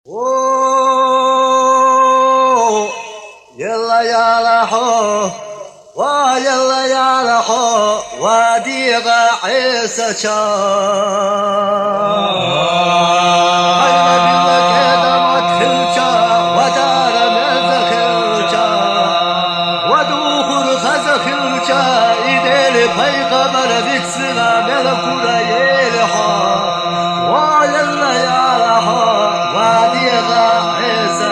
أوه يلا يا لحو ويلا يا لحو وديغ عيسى شام هيا بلك دمت خلشا ودار مزخ خلشا ودوخر خزخ خلشا إدل پیغمبر بيتسنا ملكونا يلحا ويلا يا لحو وديغ عيسى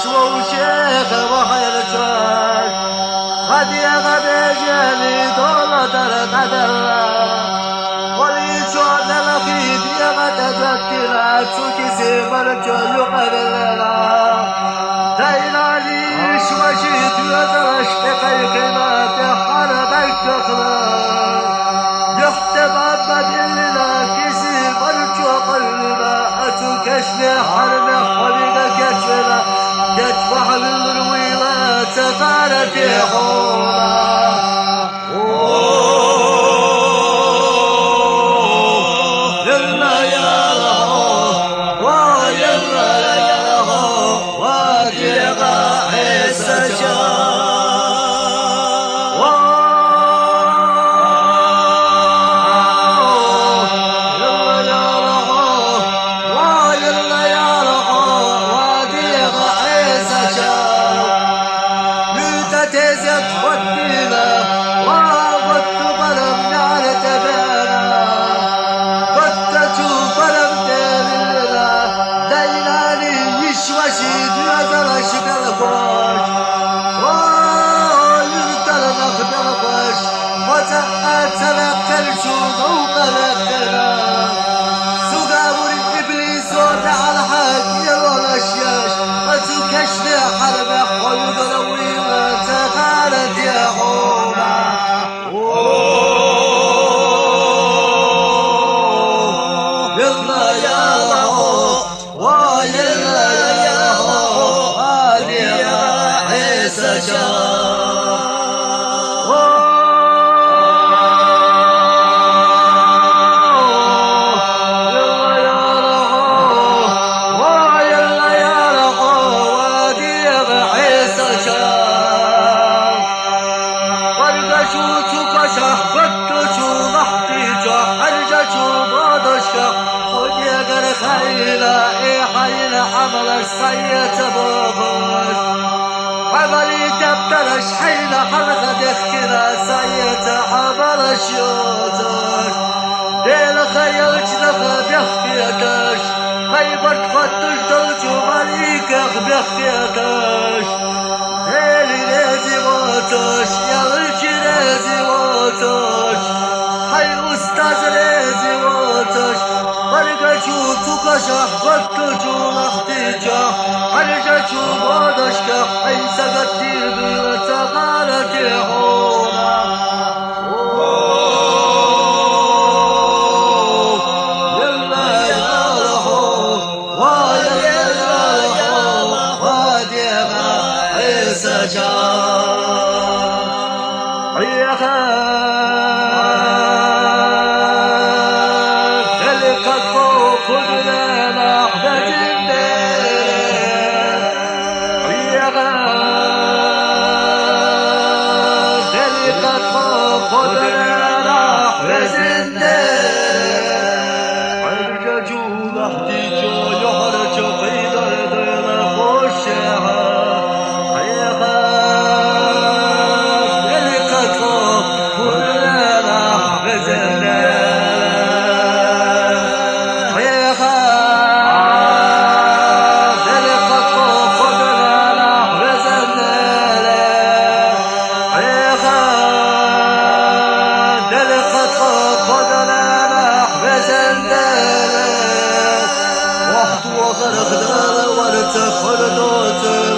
شو شيخ وحير جوال هدي غبيجاني دولة قدر ولي شوال لخيد يغتدكنا تسوكي سيمر جلو قبلنا تايلاني شوشيت يدرش تقيقنا تحربك تخلق يختبع بدلنا كسي مرجو قلنا أتوكشنا حرم حبيبك كشنا يدفع للرويلة تفارة حولا يلا يا لهو ويلا يا لهو وديغ عيسى عملي تبتلش حين حلقة دخكنا سايت عمل الشوتر ديل خيالك نفا بيخفيتش خيبك فتش دوجو مليكك بيخفيتش ديلي لازي موتش يالجي لازي موتش حي أستاذ لازي موتش برقة شو تكشح فتشو لختيجا حرجة شو بودشكا حي سقطير بيوتا غالة حولا يلا يا لهو ويلا وغرق دار ورتخل دوت